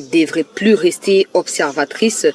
ne devrait plus rester observatrice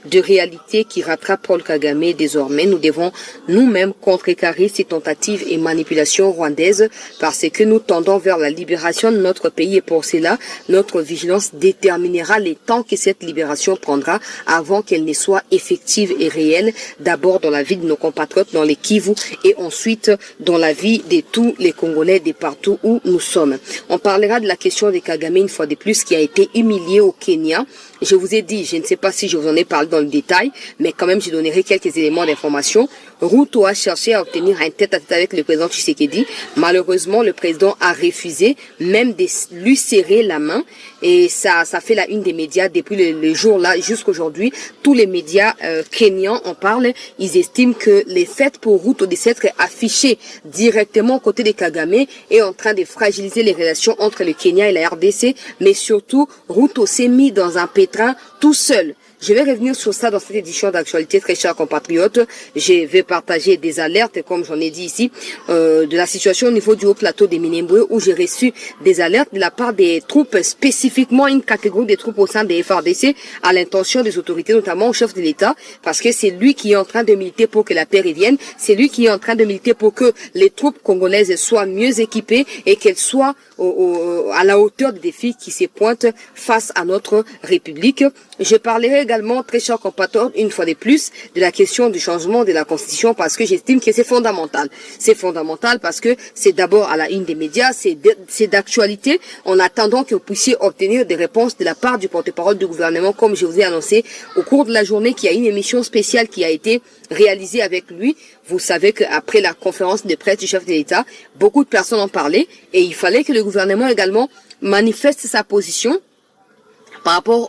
de réalité qui rattrape Paul Kagame désormais. Nous devons nous-mêmes contrecarrer ces tentatives et manipulations rwandaises parce que nous tendons vers la libération de notre pays et pour cela, notre vigilance déterminera les temps que cette libération prendra avant qu'elle ne soit effective et réelle, d'abord dans la vie de nos compatriotes dans les Kivu et ensuite dans la vie de tous les Congolais de partout où nous sommes. On parlera de la question de Kagame une fois de plus qui a été humilié au Kenya. Je vous ai dit, je ne sais pas si je vous en ai parlé dans le détail, mais quand même je donnerai quelques éléments d'information. Ruto a cherché à obtenir un tête-à-tête avec le président Tshisekedi. Malheureusement, le président a refusé même de lui serrer la main. Et ça fait la une des médias depuis le jour là jusqu'aujourd'hui. Tous les médias kenyans en parlent. Ils estiment que les faits pour Ruto de s'être affiché directement aux côtés de Kagame est en train de fragiliser les relations entre le Kenya et la RDC. Mais surtout, Ruto s'est mis dans un pétrin tout seul. Je vais revenir sur ça dans cette édition d'actualité, très chers compatriotes. Je vais partager des alertes, comme j'en ai dit ici, de la situation au niveau du haut plateau des Minembwe, où j'ai reçu des alertes de la part des troupes, spécifiquement une catégorie des troupes au sein des FARDC, à l'intention des autorités, notamment au chef de l'État, parce que c'est lui qui est en train de militer pour que la paix revienne, c'est lui qui est en train de militer pour que les troupes congolaises soient mieux équipées et qu'elles soient à la hauteur des défis qui se pointent face à notre République. Je parlerai également, très chers compatriotes, une fois de plus, de la question du changement de la Constitution parce que j'estime que c'est fondamental. C'est fondamental parce que c'est d'abord à la une des médias, c'est d'actualité. En attendant que vous puissiez obtenir des réponses de la part du porte-parole du gouvernement, comme je vous ai annoncé au cours de la journée, qu'il y a une émission spéciale qui a été réalisée avec lui. Vous savez qu'après la conférence de presse du chef de l'État, beaucoup de personnes en parlaient et il fallait que le gouvernement également manifeste sa position par rapport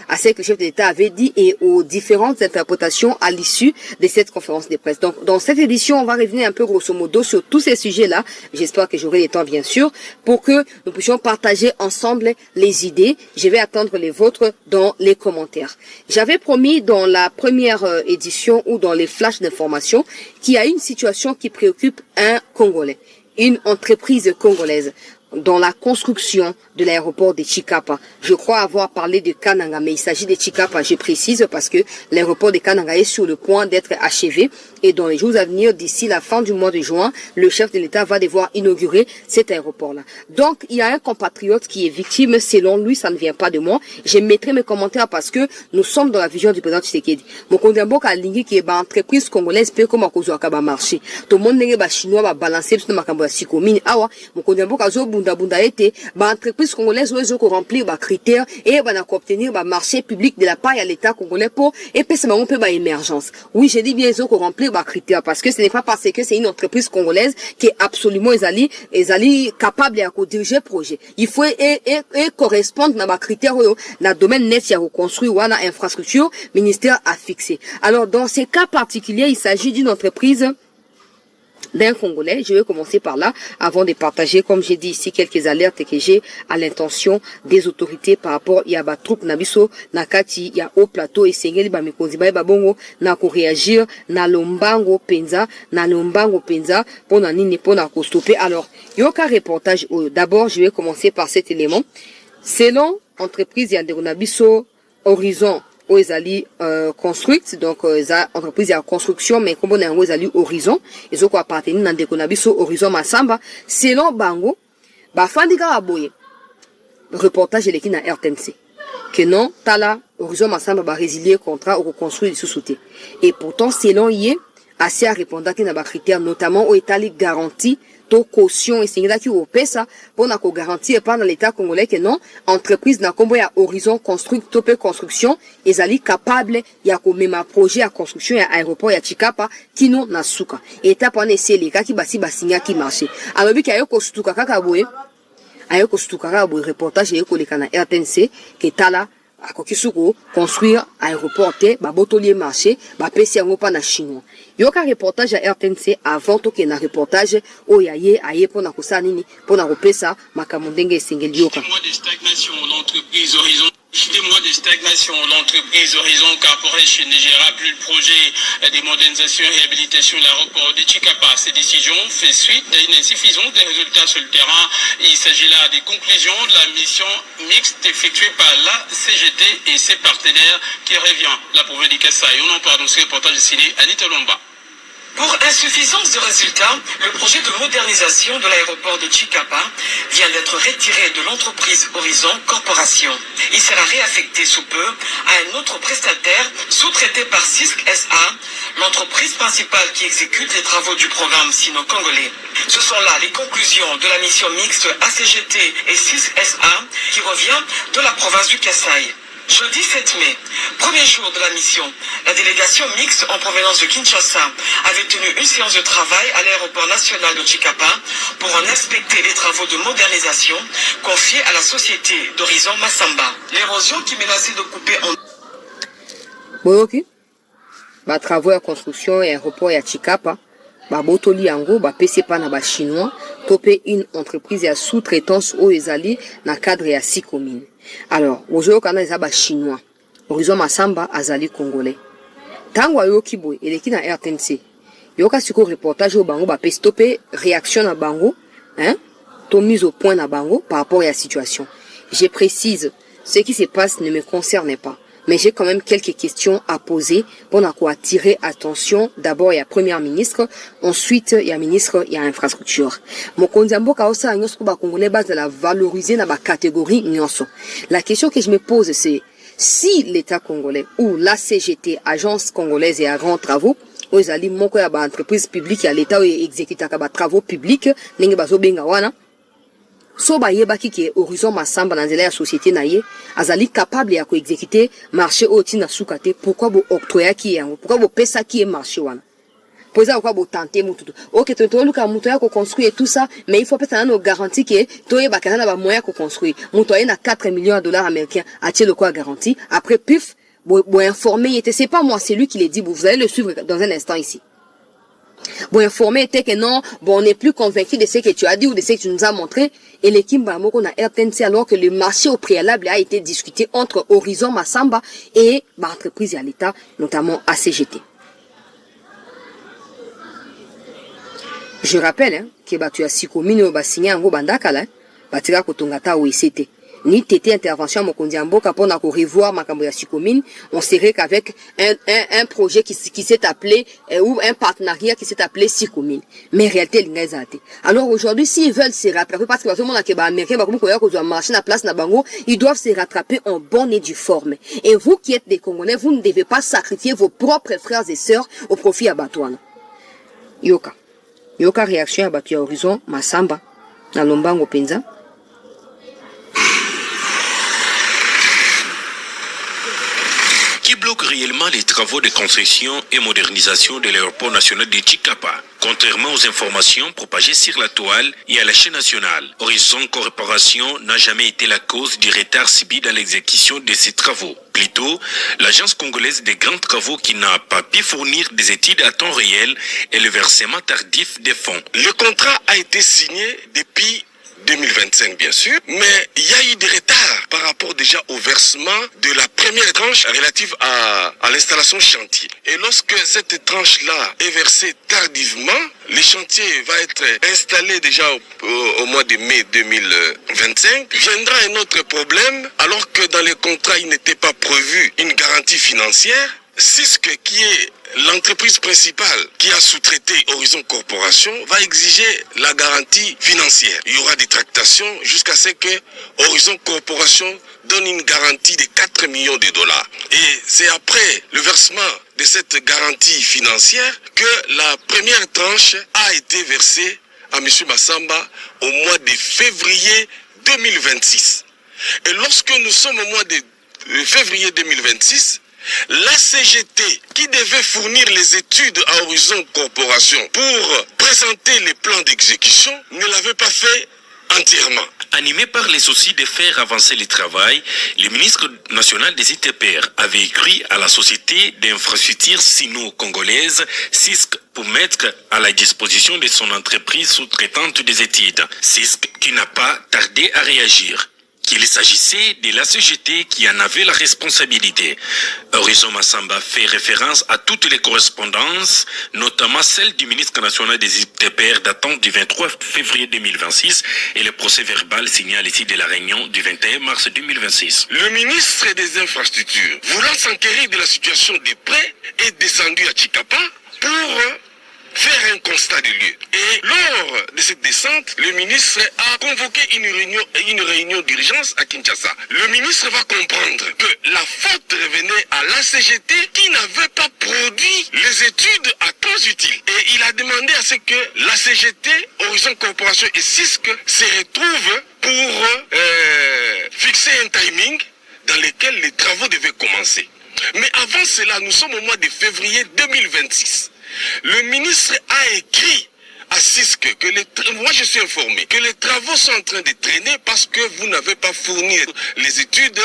à ce que le chef de l'État avait dit et aux différentes interprétations à l'issue de cette conférence de presse. Donc, dans cette édition, on va revenir un peu grosso modo sur tous ces sujets-là. J'espère que j'aurai le temps, bien sûr, pour que nous puissions partager ensemble les idées. Je vais attendre les vôtres dans les commentaires. J'avais promis dans la première édition ou dans les flashs d'information qu'il y a une situation qui préoccupe un Congolais, une entreprise congolaise, dans la construction de l'aéroport de Chikapa. Je crois avoir parlé de Kananga, mais il s'agit de Chikapa, je précise, parce que l'aéroport de Kananga est sur le point d'être achevé et dans les jours à venir, d'ici la fin du mois de juin, le chef de l'État va devoir inaugurer cet aéroport-là. Donc, il y a un compatriote qui est victime, selon lui, ça ne vient pas de moi. Je mettrai mes commentaires parce que nous sommes dans la vision du président Tshisekedi. Mon condamboka a lingi qui est une entreprise congolaise, peut comme à cause de marché. Tout le monde n'est pas chinois, va balancer sur ma cambo sikomini. Awa, mon condamboka zo bunda été, entreprise congolaise où ko remplir ba critères et ba obtenir ba marché public de la part à l'État congolais pour et puis c'est un peu ba émergence. Oui, j'ai dit bien ils ont remplir ba critères parce que ce n'est pas parce que c'est une entreprise congolaise qui est absolument capable de diriger projet. Il faut et correspondre à ba critères dans domaine net ya reconstruire ou na infrastructure ministère a fixé. Alors dans ces cas particuliers, il s'agit d'une entreprise d'un Congolais. Je vais commencer par là avant de partager, comme j'ai dit ici, quelques alertes que j'ai à l'intention des autorités par rapport à la troupe Nabiso, Nakati, il y a au plateau et Sengeli Bamikonzi Babongo, na ko réagir, na lombango penza, pour na nini, pour na ko stopper. Alors, il y a aucun reportage. D'abord, je vais commencer par cet élément. Selon entreprise Nabiso Horizon, où ils allaient construite, donc entreprise de construction, mais comme on est en allé Horizon, ils ont quoi appartenir dans des conabiso Horizon Massamba, selon Bango, bah Fandika Aboye, reportage de l'équipe na RTNC, que non, Tala, Horizon Massamba va résilier contrat ou reconstruire sous-souté. Et pourtant, selon Yé, assez à répondre à des critères, notamment où État garantie, caution et c'est là qui au ça pour na ko garantir pas dans l'état congolais que non entreprise na kombo ya Horizon construction ils ali capable ya ko même projet à construction ya aéroport ya Chikapa kino na suka état pour essayer les gars qui basi basinya qui marché alors bi kayo ko stuka kaka boye ayo ko stuka ka boye reportage yeko le kana RTNC que tala à Kokisuko, construire aéroport, babotolier marché, pesi yango pa na chinois. Yoka reportage à RTNC avant to ke na reportage o yaye aye pona kosa nini pona kopesa makamondenge singeli yoka. Mois de stagnation, l'entreprise Horizon Des mois de stagnation, l'entreprise Horizon Corporation ne gérera plus le projet de modernisation et réhabilitation de l'aéroport de Chikapa. Ces décisions font suite à une insuffisance des résultats sur le terrain. Il s'agit là des conclusions de la mission mixte effectuée par la CGT et ses partenaires qui revient la province du Kasaï. On en parle dans ce reportage signé Anita Lomba. Pour insuffisance de résultats, le projet de modernisation de l'aéroport de Chikapa vient d'être retiré de l'entreprise Horizon Corporation. Il sera réaffecté sous peu à un autre prestataire sous-traité par CISC SA, l'entreprise principale qui exécute les travaux du programme sino-congolais. Ce sont là les conclusions de la mission mixte ACGT et CISC SA qui revient de la province du Kasaï. Jeudi 7 mai, premier jour de la mission, la délégation mixte en provenance de Kinshasa avait tenu une séance de travail à l'aéroport national de Chikapa pour en inspecter les travaux de modernisation confiés à la société d'Horizon Massamba. L'érosion qui menaçait de couper en... Boyoki, ba travaux de construction et aéroport à Chikapa, ba botoli yango, ba pese pa na ba chinois, topé une entreprise à sous-traitance au ezali na cadre ya 6 communes. Alors, aujourd'hui, quand on a des chinois, Horizon Massamba, azali congolais. Tango ayo kiboy, et qui na RTNC. Yoka siko reportage au bango, ba pe stopper réaction na bango, hein, to mise au point na bango par rapport à la situation. Je précise, ce qui se passe ne me concerne pas. Mais j'ai quand même quelques questions à poser pour attirer attention. D'abord, il y a Premier ministre. Ensuite, il y a ministre, il y a infrastructure. Mokondiambo kaosa nyonso ko ba congolais base de la valoriser na ba catégorie nyonso. La question que je me pose, c'est si l'État congolais ou la CGT, agence congolaise et à grands travaux, aux ali moko ya ba entreprise publique ya l'État ou exécuta ka ba travaux publics, ninge bazo benga wana. So ba yebaki ke Horizon Massamba na nzela ya société na ye azali capable ya ko exécuter marché oti na sukate, pourquoi bo octroyer ki yango, pourquoi bo pesa ki e marché wana, pour ça pourquoi bo tenter mutu OK to luka mutu ya ko construire tout ça, mais il faut peut-être nos garantie que to yeba kana ba moyen ko construire mutu na 4 millions de dollars américains a tié le quoi garantie après pif bo informer était, c'est pas moi, c'est lui qui l'a dit, vous allez le suivre dans un instant ici. Bon, informer était que non, bon, on n'est plus convaincu de ce que tu as dit ou de ce que tu nous as montré. Et l'équipe Bamoko na RTNC, alors que le marché au préalable a été discuté entre Horizon Massamba et l'entreprise et à l'État, notamment ACGT. Je rappelle, hein, que tu as si commis signé un gros bandakala, batira kotongata ou ICT. Ni tété intervention à Mokondiambo, pour na revoir ma cambre commune, on serait qu'avec un projet qui s'est appelé, ou un partenariat qui s'est appelé 6 communes. Mais en réalité, il n'y a pas. Alors aujourd'hui, s'ils veulent se rattraper, parce que tout le monde a américain, marché na place na bango, ils doivent se rattraper en bonne et due forme. Et vous qui êtes des Congolais, vous ne devez pas sacrifier vos propres frères et sœurs au profit à Batouana. Yoka réaction à Batu Horizon, Massamba, na Lombango Penza. Qui bloque réellement les travaux de construction et modernisation de l'aéroport national de Chikapa. Contrairement aux informations propagées sur la toile et à la chaîne nationale, Horizon Corporation n'a jamais été la cause du retard subi dans l'exécution de ces travaux. Plutôt, l'agence congolaise des grands travaux qui n'a pas pu fournir des études à temps réel et le versement tardif des fonds. Le contrat a été signé depuis 2025 bien sûr, mais il y a eu des retards par rapport déjà au versement de la première tranche relative à l'installation chantier. Et lorsque cette tranche-là est versée tardivement, le chantier va être installé déjà au mois de mai 2025. Viendra un autre problème, alors que dans les contrats il n'était pas prévu une garantie financière. CISC, qui est l'entreprise principale qui a sous-traité Horizon Corporation, va exiger la garantie financière. Il y aura des tractations jusqu'à ce que Horizon Corporation donne une garantie de 4 millions de dollars. Et c'est après le versement de cette garantie financière que la première tranche a été versée à M. Massamba au mois de février 2026. Et lorsque nous sommes au mois de février 2026, la CGT, qui devait fournir les études à Horizon Corporation pour présenter les plans d'exécution, ne l'avait pas fait entièrement. Animé par les soucis de faire avancer le travail, le ministre national des ITPR avait écrit à la société d'infrastructures sino-congolaise CISC pour mettre à la disposition de son entreprise sous-traitante des études. CISC qui n'a pas tardé à réagir. qu'il s'agissait de la CGT qui en avait la responsabilité. Horizon Massamba fait référence à toutes les correspondances, notamment celle du ministre national des ITPR datant du 23 février 2026 et le procès verbal signé à l'issue de la réunion du 21 mars 2026. Le ministre des Infrastructures, voulant s'enquérir de la situation de près, est descendu à Chikapa pour faire un constat de lieu. Et lors de cette descente, le ministre a convoqué une réunion d'urgence à Kinshasa. Le ministre va comprendre que la faute revenait à la CGT qui n'avait pas produit les études à temps utiles. Et il a demandé à ce que la CGT, Horizon Corporation et CISC se retrouvent pour fixer un timing dans lequel les travaux devaient commencer. Mais avant cela, nous sommes au mois de février 2026. Le ministre a écrit à CISC que moi je suis informé que les travaux sont en train de traîner parce que vous n'avez pas fourni les études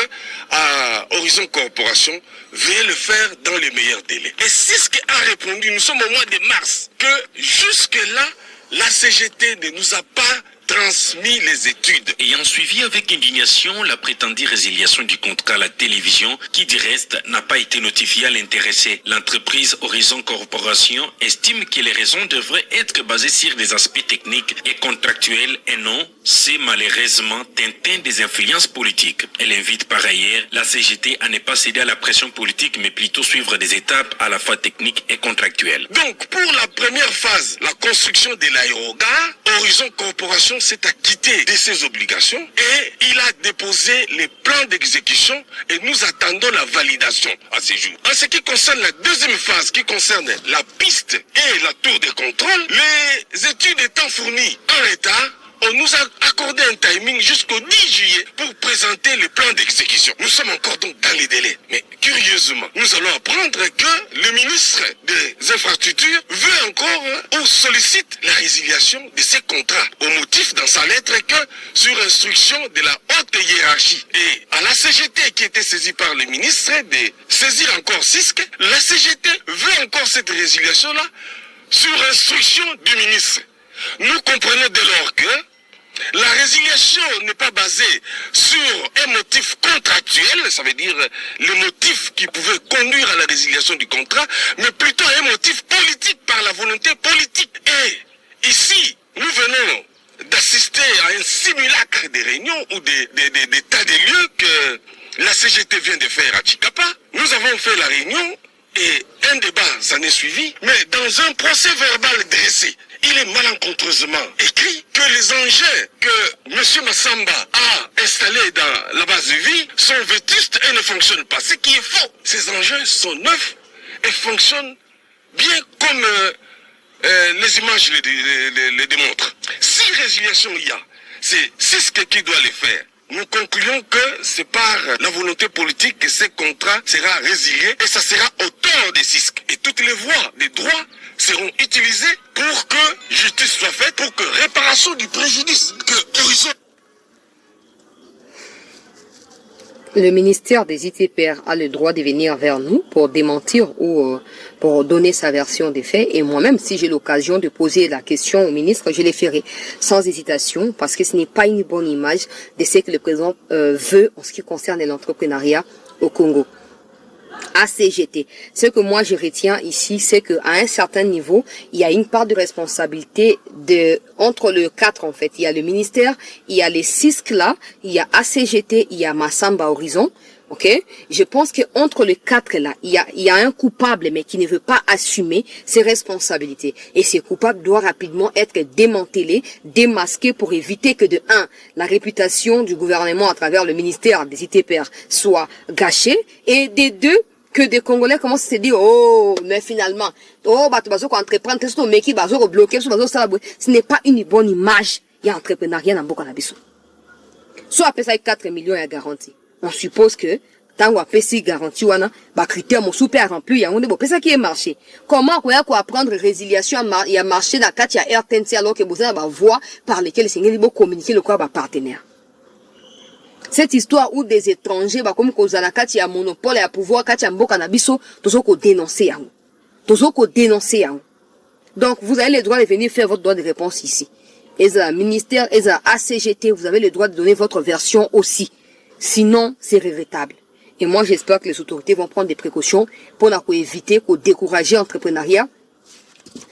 à Horizon Corporation. Veuillez le faire dans les meilleurs délais. Et CISC a répondu, nous sommes au mois de mars, que jusque-là, la CGT ne nous a pas transmis les études. Ayant suivi avec indignation la prétendue résiliation du contrat à la télévision, qui du reste n'a pas été notifié à l'intéressé, l'entreprise Horizon Corporation estime que les raisons devraient être basées sur des aspects techniques et contractuels et non, c'est malheureusement teinté des influences politiques. Elle invite par ailleurs la CGT à ne pas céder à la pression politique mais plutôt suivre des étapes à la fois techniques et contractuelles. Donc pour la première phase, la construction de l'aérogare, Horizon Corporation s'est acquitté de ses obligations et il a déposé les plans d'exécution et nous attendons la validation à ce jour. En ce qui concerne la deuxième phase qui concerne la piste et la tour de contrôle, les études étant fournies en retard, on nous a accordé un timing jusqu'au 10 juillet pour présenter le plan d'exécution. Nous sommes encore donc dans les délais. Mais curieusement, nous allons apprendre que le ministre des Infrastructures veut encore ou sollicite la résiliation de ces contrats au motif dans sa lettre que sur instruction de la haute hiérarchie. Et à la CGT qui était saisie par le ministre de saisir encore CISC, la CGT veut encore cette résiliation-là sur instruction du ministre. Nous comprenons dès lors que la résiliation n'est pas basée sur un motif contractuel, ça veut dire le motif qui pouvait conduire à la résiliation du contrat, mais plutôt un motif politique par la volonté politique. Et ici, nous venons d'assister à un simulacre de réunions ou d'état des lieux que la CGT vient de faire à Chikapa. Nous avons fait la réunion et un débat s'en est suivi, mais dans un procès verbal dressé, il est malencontreusement écrit que les engins que M. Massamba a installés dans la base de vie sont vétustes et ne fonctionnent pas. Ce qui est faux. Ces engins sont neufs et fonctionnent bien comme les images les démontrent. Si résiliation il y a, c'est CISC qui doit les faire. Nous concluons que c'est par la volonté politique que ce contrat sera résilié et ça sera au tort des CISC. Et toutes les voies des droits seront utilisées pour que justice soit faite, pour que réparation du préjudice, que Horizon... Le ministère des ITPR a le droit de venir vers nous pour démentir ou pour donner sa version des faits. Et moi-même, si j'ai l'occasion de poser la question au ministre, je le ferai sans hésitation parce que ce n'est pas une bonne image de ce que le président veut en ce qui concerne l'entrepreneuriat au Congo. ACGT. Ce que moi je retiens ici, c'est qu'à un certain niveau, il y a une part de responsabilité entre le 4 en fait. Il y a le ministère, il y a les CISC là, il y a ACGT, il y a Massamba Horizon. Ok, je pense que entre les 4 là, il y a un coupable mais qui ne veut pas assumer ses responsabilités. Et ces coupables doivent rapidement être démantelés, démasqués pour éviter que de 1, la réputation du gouvernement à travers le ministère des ITPR soit gâchée et de 2, que des Congolais commencent à se dire, oh, mais finalement, oh, bah, tu vas entreprendre, tu vas bloquer, ce n'est pas une bonne image. Il y a entrepreneuriat dans beaucoup d'habits. Soit après ça, 4 millions est garanti. On suppose que, tant qu'on a fait garantie, on a, bah, critères, mon super rempli, il y a un peu ça qui est marché. Comment on peut apprendre résiliation, il y a marché dans le cadre, il y a RTNC, alors que vous avez une voie par lesquelles les Seigneurs vont communiquer le corps, bah, partenaire. Cette histoire où des étrangers, bah, comme Kozanaka, il y a monopole et à pouvoir, quand il y a un beau cannabis, tout ça qu'on dénoncer, tout ça qu'on dénoncer, donc, vous avez le droit de venir faire votre droit de réponse ici. ESA ministère, ESA ACGT, vous avez le droit de donner votre version aussi. Sinon, c'est regrettable. Et moi, j'espère que les autorités vont prendre des précautions pour éviter, pour décourager l'entrepreneuriat.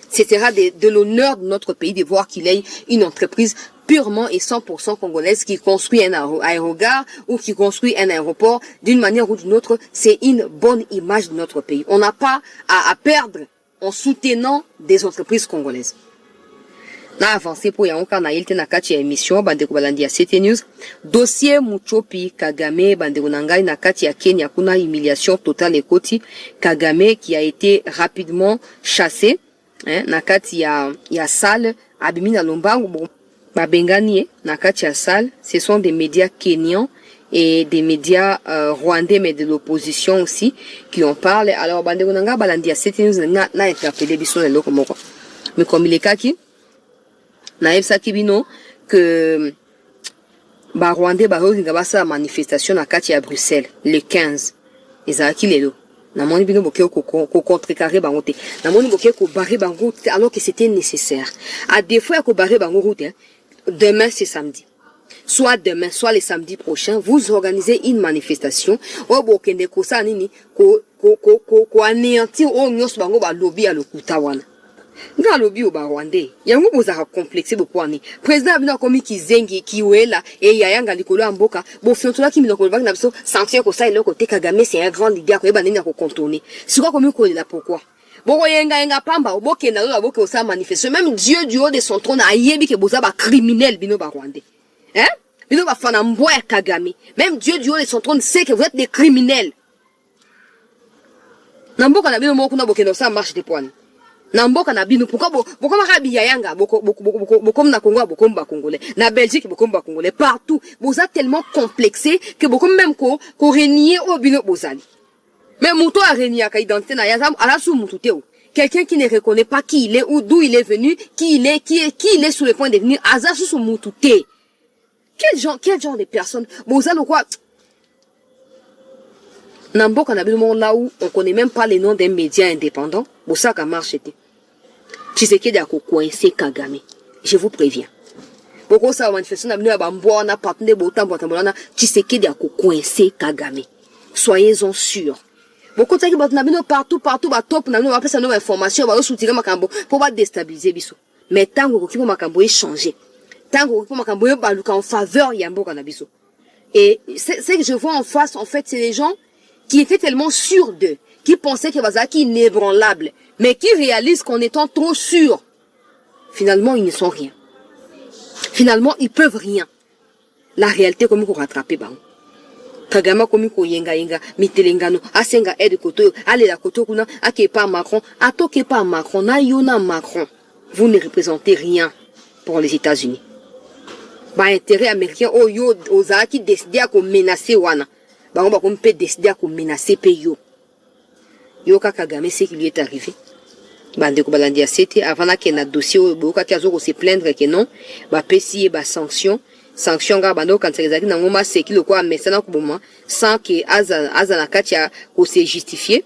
Ce sera de l'honneur de notre pays de voir qu'il y ait une entreprise purement et 100% congolaise qui construit un aérogare ou qui construit un aéroport d'une manière ou d'une autre. C'est une bonne image de notre pays. On n'a pas à perdre en soutenant des entreprises congolaises. Na avancé pour yangoka na yelte na kati ya émission bandeko balandi ya CT News dossier Muchopi Kagame bandeko nangai na kati ya Kenya kuna humiliation totale ekoti Kagame qui a été rapidement chassé na kati ya salle abimi na lombangu babengani na kati ya salle. Ce sont des médias kenyans et des médias rwandais mais de l'opposition aussi qui en parlent. Alors bandeko nanga balandi ya CT News na interpellé biso le loko moko mais comme il est kaki na yebisa kibino que ba Rwandais ba hozinga basa manifestation na kati ya Bruxelles le 15 ezaki lelo na moni bino boke ko contrecarrer bango te na moni boke ko barrer bango alors que c'était nécessaire à défaut ya ko barrer bango route demain c'est samedi soit demain soit le samedi prochain vous organisez une manifestation o bokende ko sa nini ko anéantir o nyos bango ba lobby ya lokuta wana nga lobi o ba Rwandais yango bozaka complexe bopwani président abina komi kizengi kiwela et yayanga likolo ya mboka bo fiontola kimi lokolo baki na biso sentir ko ça eloko te Kagame c'est un grand leader ko yeba nini ko contourner siko komi ko la pourquoi boko yenga pamba obokenda lo aboke osa manifester même Dieu du haut de son trône ayebi ke boza ba criminel bino ba Rwandais bino ba fana mboya ya Kagame même Dieu du haut de son trône sait que vous êtes des criminels na mboka na bino moko na bokenda osa marche de poigne na mboka na bino pourquoi boko makabi ya yanga boko na Congo boko mba congolais na Belgique boko mba congolais partout vous êtes tellement complexé que boko même ko renier au bino bozali même muto a renier ka identité na yazam ala sou mutu teo quelqu'un qui ne reconnaît pas qui il est ou d'où il est venu qui il est sur le point de venir aza sou mutu te quel genre de personne bozalo quoi na mboka na bino là où on connaît même pas les noms d'un média indépendant bosaka marche te Tshisekedi ako coincer Kagame je vous préviens boko sa manifestation na bino ya bamboa na partenaire botambo tambolana Tshisekedi ako coincer Kagame soyez-en sûrs boko tsaki bato na bino partout ba top na bino ba pesa no information ba soutira makambo pour ba déstabiliser biso mais tango ko kipo makambo échanger tango ko kipo makambo ba luka en faveur ya mboka na biso et c'est que je vois en face en fait c'est les gens qui étaient tellement sûrs d'eux, qui pensaient que Bazaki est inébranlable, mais qui réalisent qu'en étant trop sûrs, finalement, ils ne sont rien. Finalement, ils peuvent rien. La réalité, comme qu'on rattrape, Kagama comme qu'on yenga, mitelengano, asenga aide koto, allez la koto kuna, ake pas Macron, atoke pas Macron, na yona Macron. Vous ne représentez rien pour les États-Unis. Bah, intérêt américain, oh yo, ozaki décidé à menacer wana. On peut décider à menacer Peyo. Yoka Kagame, c'est qui lui est arrivé. Bandeko Balandia, c'était avant qu'il y ait un dossier, Boka Kazo se plaindre que non, PCI, sanction, Gabano, quand c'est dans le c'est qui le quoi, mais ça n'a pas moment, sans que Azanakatia se justifié,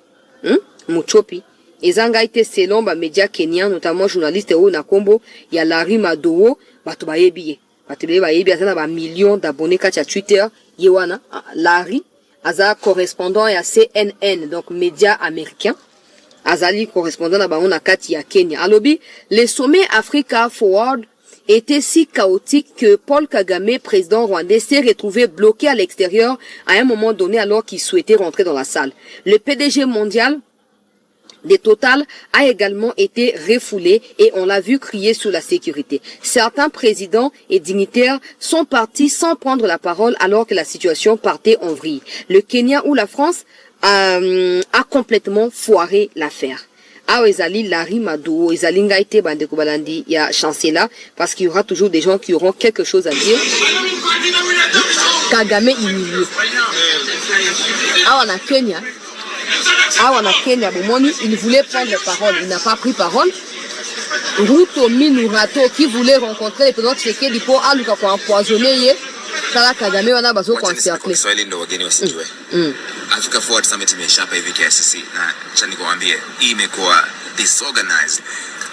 Muchopi. Et Zanga été selon les médias kenyans, notamment journalistes au Nakombo, il y a Larry Madowo, Batobayebi. Batobayebi, il y a millions d'abonnés sur Twitter, Yewana, Larry. Aza correspondant à CNN, donc médias américains. Azali correspondant à Baona Kati à Kenya. Alobi, le sommet Africa Forward était si chaotique que Paul Kagame, président rwandais, s'est retrouvé bloqué à l'extérieur à un moment donné alors qu'il souhaitait rentrer dans la salle. Le PDG mondial de Total a également été refoulé et on l'a vu crier sur la sécurité. Certains présidents et dignitaires sont partis sans prendre la parole alors que la situation partait en vrille. Le Kenya ou la France a complètement foiré l'affaire. Ah, ezali Larry Madowo, ezali ngaite bandeko balandi ya chancela parce qu'il y aura toujours des gens qui auront quelque chose à dire. Kagame humilié. Ah, on a Kenya. Il voulait prendre la parole, il n'a pas pris parole. Ruto Minurato qui voulait rencontrer le président Tshisekedi pour aluka kwa empoisonner Kala Kagame wana bazo kwa encercler. Swahili ndio wageni wasijue. Africa Forward Summit imeshapa hivi KICC na acha nikwambie hii imekuwa disorganized.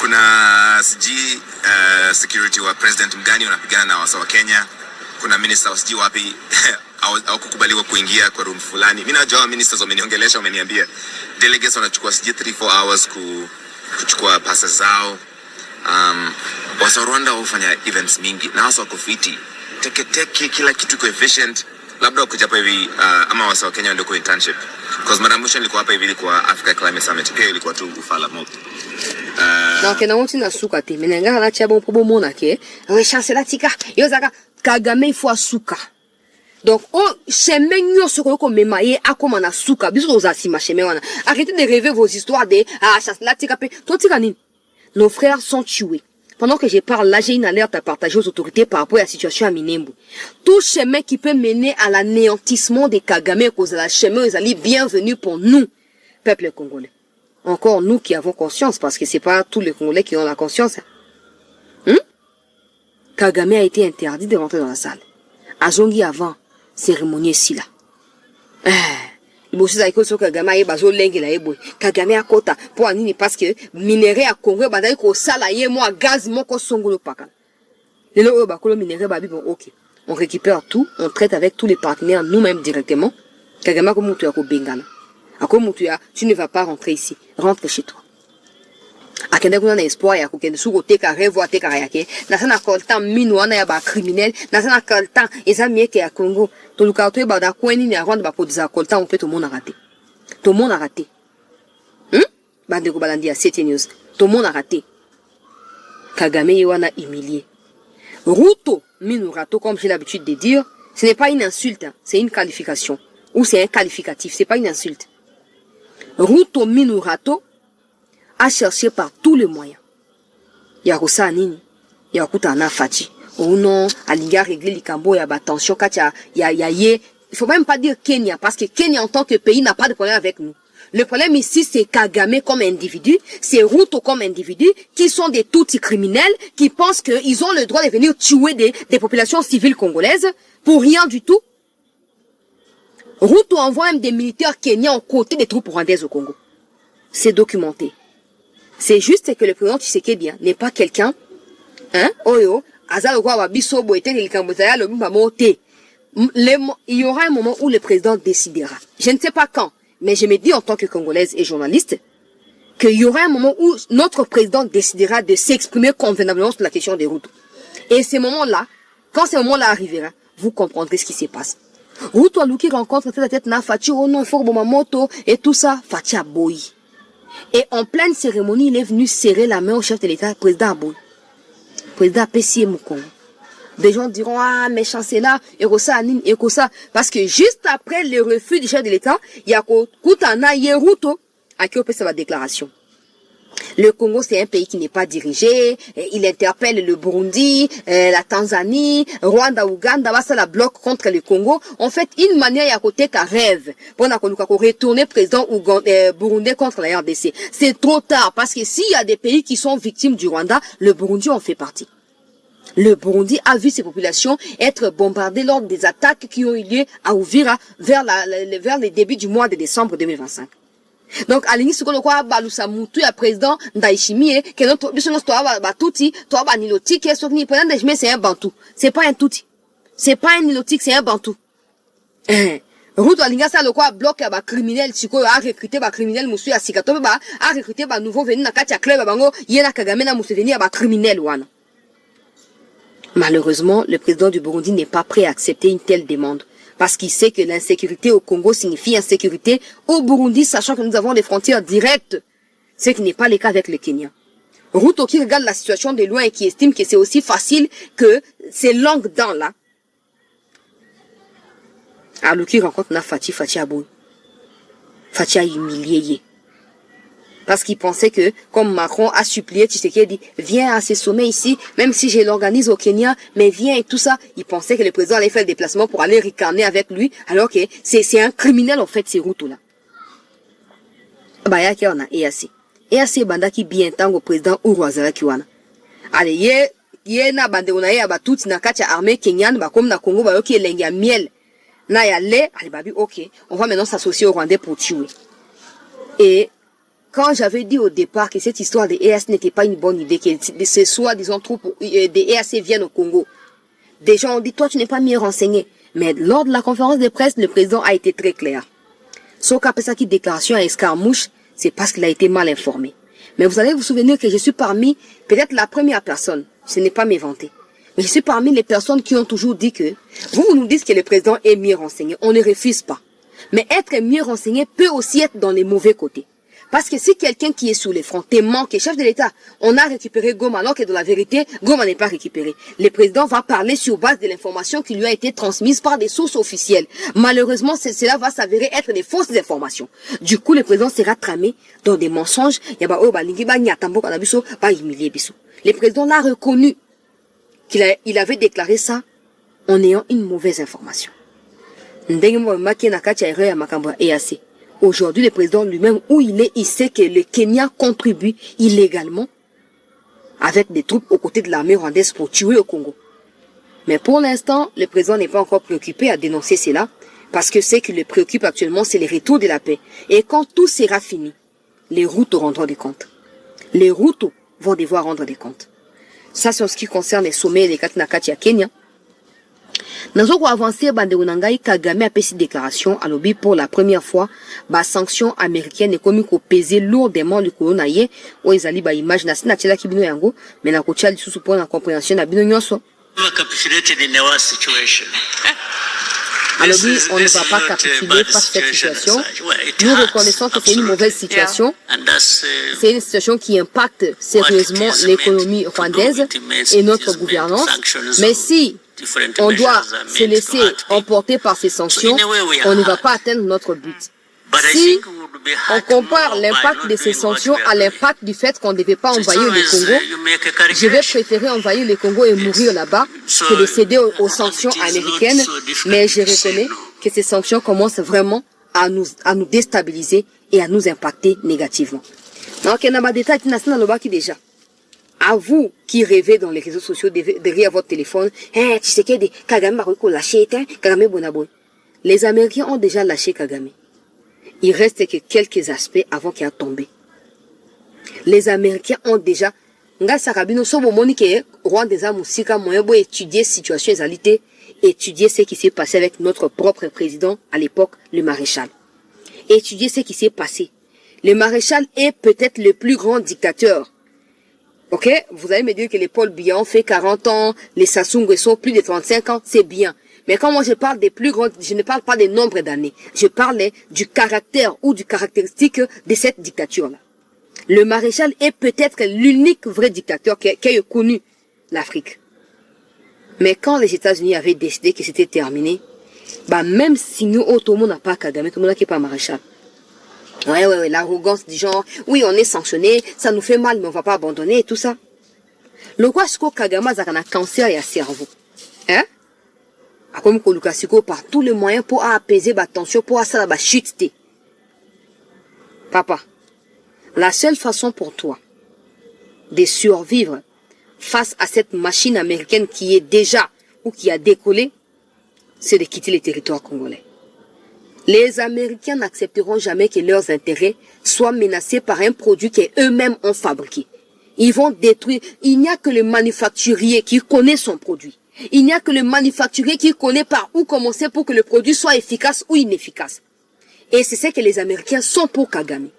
Kuna siji security wa president mgani wanapigana na wasa wa Kenya. Kuna minister wasiji wapi au kukubaliwa kuingia kwa room fulani. Mimi najua ministers wameniongelesha, wameniambia delegates wanachukua siji 3-4 hours kuchukua passes zao. Wasa Rwanda hufanya events mingi na wasa wako fiti. Teke kila kitu kwa efficient. Labda kuja hapa hivi ama wasa wa Kenya ndio kwa internship. Because Madam Musha nilikuwa hapa hivi kwa Africa Climate Summit. Pia ilikuwa tu ufala moto. Na kena wonti na suka te menenga na chia bon probo mona ke we chancela tika yo zaka Kagame faut suka. Donc on chemin nyoso ko memaye akoma na suka biso ozasima chemin wana. Arrêtez de rêver vos histoires de chancela tika pe to tika nini. Nos frères sont tués. Pendant que je parle là, j'ai une alerte à partager aux autorités par rapport à la situation à Minembwe. Tout chemin qui peut mener à l'anéantissement des Kagame, cause de la chemin, ils allaient bienvenue pour nous, peuple congolais. Encore nous qui avons conscience, parce que c'est pas tous les Congolais qui ont la conscience. Kagame a été interdit de rentrer dans la salle. Azongi avant, cérémonie ici là. Il faut que Kagame aille bazo lengi la eboy. Kagame a kota pour anini parce que minerai à Congo badai ko sala ye mo gaz mo ko songolo paka. Le lo ba ko minerai ba bi bon OK. On récupère tout, on traite avec tous les partenaires nous-mêmes directement. Kagame ko mutu ya ko bengana. Ako mutu ya tu ne vas pas rentrer ici. Rentre chez toi. Akende kuna na espoir ya ko kende su ko teka revoir teka yake. Na sana kolta minu wana ya ba criminel, na sana kolta eza mieke ya Congo. To lukato ba da kweni ni avant ba podisa kolta on fait tout le monde a raté. Tout le monde a raté. Bande ko balandi à 7 news. Tout le monde a raté. Kagame wana humilié. Ruto minu rato comme j'ai l'habitude de dire, ce n'est pas une insulte, hein, c'est une qualification ou c'est un qualificatif, c'est pas une insulte. Ruto minu rato a cherché par tous les moyens. Yakusa nini? Yakuta na fati. Ou non, alinga régler likambo ya ba tension kacha ya ye. Il faut même pas dire Kenya parce que Kenya en tant que pays n'a pas de problème avec nous. Le problème ici c'est Kagame comme individu, c'est Ruto comme individu qui sont des toutis criminels qui pensent qu'ils ont le droit de venir tuer des populations civiles congolaises pour rien du tout. Ruto envoie même des militaires kenyans aux côtés des troupes rwandaises au Congo. C'est documenté. C'est juste que le président Tshisekedi n'est pas quelqu'un, oyo, azalo kwa wabiso boete likamboza lo mbamote. Il y aura un moment où le président décidera. Je ne sais pas quand, mais je me dis en tant que Congolaise et journaliste qu'il y aura un moment où notre président décidera de s'exprimer convenablement sur la question des routes. Et ce moment-là, quand ce moment-là arrivera, vous comprendrez ce qui se passe. Ruto Aluki rencontre tête à tête na Fachi, oh non, faut moto et tout ça, Fachi a boyi. Et en pleine cérémonie, il est venu serrer la main au chef de l'État, président Aboy. Président Pessie Moukongo. Des gens diront, ah, mais chancelier, Erosa, Anine, Ekosa. Parce que juste après le refus du chef de l'État, il y a Koutana Yeruto, à qui on peut sa déclaration. Le Congo, c'est un pays qui n'est pas dirigé. Il interpelle le Burundi, la Tanzanie, Rwanda, Ouganda, ça la bloque contre le Congo. En fait, une manière, il y a côté qu'un rêve. Pour retourner président burundais contre la RDC. C'est trop tard parce que s'il y a des pays qui sont victimes du Rwanda, le Burundi en fait partie. Le Burundi a vu ses populations être bombardées lors des attaques qui ont eu lieu à Uvira vers le début du mois de décembre 2025. Donc, à l'initie, ce qu'on a balusa mutu ya président Ndayishimiye, que notre, bisonos toa batuti, toa baniloti, qui est sur ni président Ndayishimiye, c'est un bantou. C'est pas un touti. C'est pas un nilotique, c'est un bantou. Ruto alinga sa lokwa bloc ya ba criminel, siko a recruté ba criminel musu ya Sikatobe ba, a recruté ba nouveau venu na kati ya club bango, yena Kagame na Museveni ya ba criminel wana. Malheureusement, le président du Burundi n'est pas prêt à accepter une telle demande. Parce qu'il sait que l'insécurité au Congo signifie insécurité au Burundi, sachant que nous avons des frontières directes. Ce qui n'est pas le cas avec le Kenya. Ruto qui regarde la situation de loin et qui estime que c'est aussi facile que ces longues dents-là. Alors qui rencontre na Fachi Abou. Fachi a humilié. Parce qu'il pensait que, comme Macron a supplié Tshisekedi, viens à ce sommet ici, même si je l'organise au Kenya, mais viens et tout ça. Il pensait que le président allait faire le déplacement pour aller ricaner avec lui, alors que c'est un criminel en fait, ces routes-là. Bah, y'a on a EAC. EAC banda qui bien tant au président Uruazala Kiwana. Allez, yé na bande on a yé abatouti na katia armée kenyan, bah comme na Congo, bah ok, l'engue à miel. Na ya lait, allez babi, ok, on va maintenant s'associer au Rwandais pour tuer. Et quand j'avais dit au départ que cette histoire des EAC n'était pas une bonne idée, que ce soit, disons, troupes des EAC viennent au Congo, des gens ont dit, toi, tu n'es pas mieux renseigné. Mais lors de la conférence de presse, le président a été très clair. Sauf qu'après sa déclaration à escarmouche, c'est parce qu'il a été mal informé. Mais vous allez vous souvenir que je suis parmi, peut-être la première personne, ce n'est pas m'inventer, mais je suis parmi les personnes qui ont toujours dit que, vous nous dites que le président est mieux renseigné, on ne refuse pas. Mais être mieux renseigné peut aussi être dans les mauvais côtés. Parce que si quelqu'un qui est sous les fronts te manque, chef de l'État, on a récupéré Goma, alors que de la vérité, Goma n'est pas récupéré. Le président va parler sur base de l'information qui lui a été transmise par des sources officielles. Malheureusement, cela va s'avérer être des fausses informations. Du coup, le président sera tramé dans des mensonges. Le président l'a reconnu qu'il avait déclaré ça en ayant une mauvaise information. Aujourd'hui, le président lui-même, où il est, il sait que le Kenya contribue illégalement avec des troupes aux côtés de l'armée rwandaise pour tuer au Congo. Mais pour l'instant, le président n'est pas encore préoccupé à dénoncer cela, parce que ce qui le préoccupe actuellement, c'est le retour de la paix. Et quand tout sera fini, les routes rendront des comptes. Les routes vont devoir rendre des comptes. Ça, c'est en ce qui concerne les sommets et les Katinakati à Kenya. Nous avons avancé, Kagame a fait cette déclaration à l'objet pour la première fois. Les sanctions américaines et comme peser lourdement le coronavirus. Où ils allaient image na sina tela kibino yango, mais na kocha li susu pour la compréhension na bino nyonso. Alors on ne va pas capituler face à cette situation. Nous reconnaissons que c'est une mauvaise situation. C'est une situation qui impacte sérieusement l'économie rwandaise et notre gouvernance. Mais si on doit se laisser emporter par ces sanctions, on ne va pas atteindre notre but. Si on compare l'impact de ces sanctions à l'impact du fait qu'on ne devait pas envahir le Congo, je vais préférer envahir le Congo et mourir là-bas que de céder aux sanctions américaines. Mais je reconnais que ces sanctions commencent vraiment à nous déstabiliser et à nous impacter négativement. Donc, il y a des détails qui déjà. À vous qui rêvez dans les réseaux sociaux derrière votre téléphone, tu sais que Kagame a lâché, Kagame Bonaboy. Les Américains ont déjà lâché Kagame. Il reste que quelques aspects avant qu'il a tombé. Les Américains ont déjà, étudier situation exalité, étudier ce qui s'est passé avec notre propre président à l'époque, le maréchal. Étudier ce qui s'est passé. Le maréchal est peut-être le plus grand dictateur. Ok, vous allez me dire que les Paul Biya ont fait 40 ans, les Sassou Nguesso plus de 35 ans, c'est bien. Mais quand moi je parle des plus grands, je ne parle pas des nombres d'années. Je parle du caractère ou du caractéristique de cette dictature-là. Le maréchal est peut-être l'unique vrai dictateur qui a connu l'Afrique. Mais quand les États-Unis avaient décidé que c'était terminé, même si nous, tout le monde n'a pas Kagame, tout le monde n'a pas maréchal. Ouais, l'arrogance du genre, oui, on est sanctionné, ça nous fait mal, mais on va pas abandonner et tout ça. Le quoi, c'est que Kagame a un cancer et un cerveau. Hein? Comme que Lukasiko par tous les moyens pour apaiser la tension, pour ça la chute. Papa, la seule façon pour toi de survivre face à cette machine américaine qui est déjà ou qui a décollé, c'est de quitter les territoires congolais. Les Américains n'accepteront jamais que leurs intérêts soient menacés par un produit qu'eux-mêmes ont fabriqué. Ils vont détruire. Il n'y a que le manufacturier qui connaît son produit. Il n'y a que le manufacturier qui connaît par où commencer pour que le produit soit efficace ou inefficace. Et c'est ce que les Américains sont pour Kagame.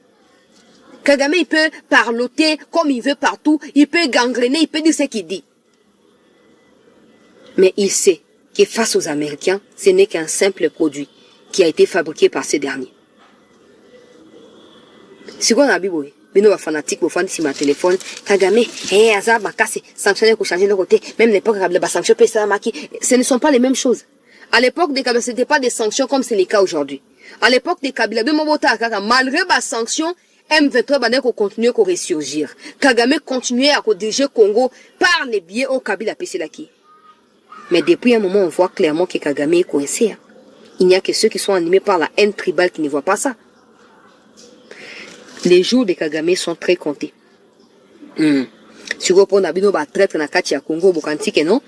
Kagame, il peut parloter comme il veut partout. Il peut gangréner, il peut dire ce qu'il dit. Mais il sait que face aux Américains, ce n'est qu'un simple produit qui a été fabriqué par ces derniers. Si on a biboé, bino fanatique, vous faites sur ma téléphone, Kagame, Azar, Bakase, sanctionner pour changer le côté, même l'époque, les sanctions, ce ne sont pas les mêmes choses. À l'époque des Kabila, ce n'était pas des sanctions comme c'est le cas aujourd'hui. À l'époque des Kabila, malgré les sanctions, M23 va continuer à ressurgir. Kagame continuait à diriger Congo par les biais au Kabila Pesselaki. Mais depuis un moment, on voit clairement que Kagame est coincé. Il n'y a que ceux qui sont animés par la haine tribale qui ne voient pas ça. Les jours de Kagame sont très comptés. Si vous prenez Nabino, traître na kati ya Congo, Bokantike, non?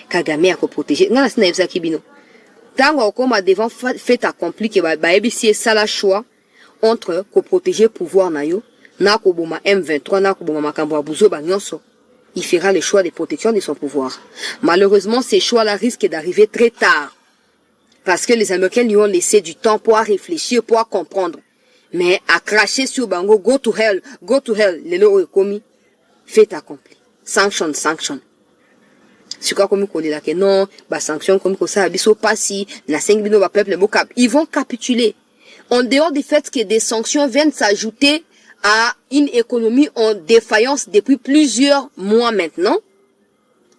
Kagame a protégé. N'a pas de Kibino. Tant qu'on a devant fait accompli que ABC ça la choix, entre ko protéger pouvoir na yo, na ko boma M23, na ko boma makambo abuzo ba nyonso. Il fera le choix de protection de son pouvoir. Malheureusement, ces choix-là risquent d'arriver très tard. Parce que les Américains lui ont laissé du temps pour réfléchir, pour comprendre. Mais à cracher sur Bango, go to hell, les lois commis, fait accompli. Sanction. C'est quoi comme on dit là que non, bah sanction comme ça, abisso pas si, la 5 bino va peuple, ils vont capituler. En dehors du fait que des sanctions viennent s'ajouter à une économie en défaillance depuis plusieurs mois maintenant,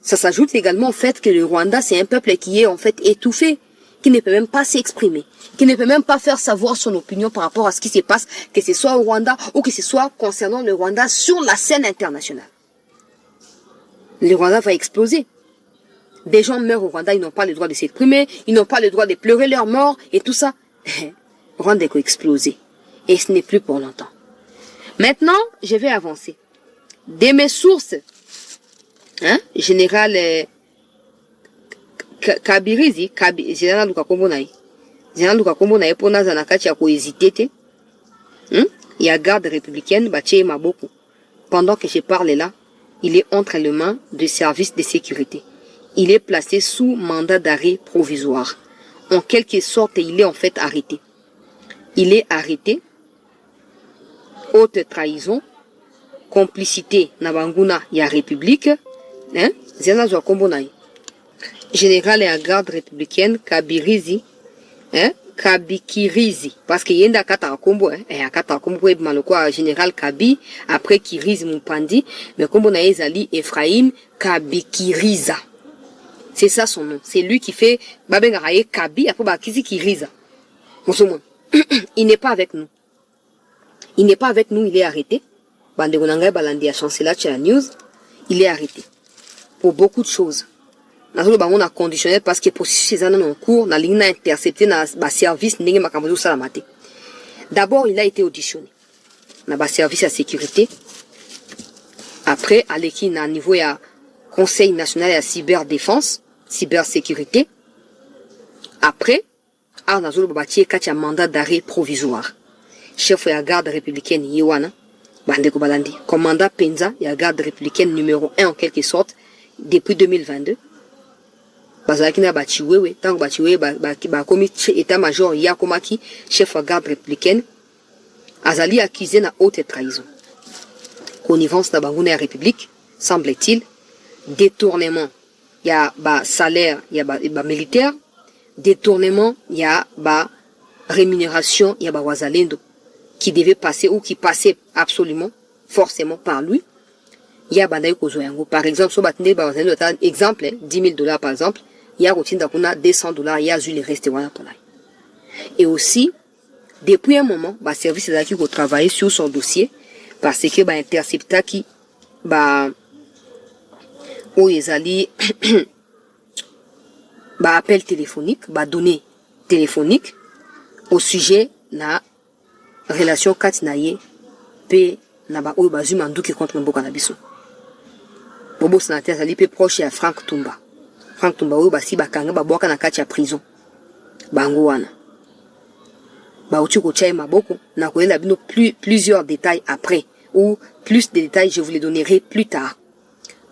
ça s'ajoute également au fait que le Rwanda, c'est un peuple qui est en fait étouffé, qui ne peut même pas s'exprimer, qui ne peut même pas faire savoir son opinion par rapport à ce qui se passe, que ce soit au Rwanda ou que ce soit concernant le Rwanda sur la scène internationale. Le Rwanda va exploser. Des gens meurent au Rwanda, ils n'ont pas le droit de s'exprimer, ils n'ont pas le droit de pleurer leur mort et tout ça. Rwanda va exploser. Et ce n'est plus pour longtemps. Maintenant, je vais avancer. De mes sources, général Kabirizi, général Luka Kombonaï, pour Nazanakati a hésité. Il y a garde républicaine, Baché Maboko. Pendant que je parle là, il est entre les mains du service de sécurité. Il est placé sous mandat d'arrêt provisoire. En quelque sorte, il est en fait arrêté. Il est arrêté. Haute trahison, complicité Nabanguna ya République, Zena Zokombonaï. Général et à garde républicaine Kabirizi, Kabikirizi, parce qu'il y a un kata kombo, un kata kombo malokwa général Kabi, après Kirizi Mupandi, mais kombo na ezali Ephraim Kabikiriza. C'est ça son nom. C'est lui qui fait Babengaraye Kabi, après Bakizi Kiriza. Il n'est pas avec nous. Il n'est pas avec nous, il est arrêté. Bandegonanga Balandi a chancela chez la news. Il est arrêté. Pour beaucoup de choses. On a conditionné parce que pour ces années en cours, on a intercepté dans le service. D'abord, il a été auditionné. Dans le service à sécurité. Après, à l'équipe, à niveau, il y a Conseil national de cyberdéfense, cybersécurité. Après, on a un mandat d'arrêt provisoire. Chef de la garde républicaine Yewana, Bandeko Balandi, commandant Penza, la garde républicaine numéro 1 en quelque sorte, depuis 2022. Bazakina Bachiwewe, tant que Bachiwewe, commis état-major Yakomaki, chef de la garde républicaine, Azali accusé de haute trahison. Connivence de la République, semble-t-il, détournement, il y a salaire, il y a militaire, détournement, il y a rémunération, il y a wazalendo, qui devait passer ou qui passait absolument, forcément par lui. Il y a Bandaï Kozoyango. Par exemple, sur Batinde, exemple, $10,000 par exemple, il y a routine d'Akuna $200, il y a eu les restaurants pour là. Et aussi, depuis un moment, le service est qui travailler sur son dossier, parce que intercepta qui, où ils allaient, appel téléphonique, données téléphoniques, au sujet la relation katinaye pe na ba oyo bazuma nduki contre mboka na biso. Bobo sénateur sali pe proche ya Frank Tumba oyo basi bakanga babwaka na kati ya prison. Bango wana. Ba uti ko chai maboko na koyela bino plusieurs détails après ou plus de détails je vous les donnerai plus tard.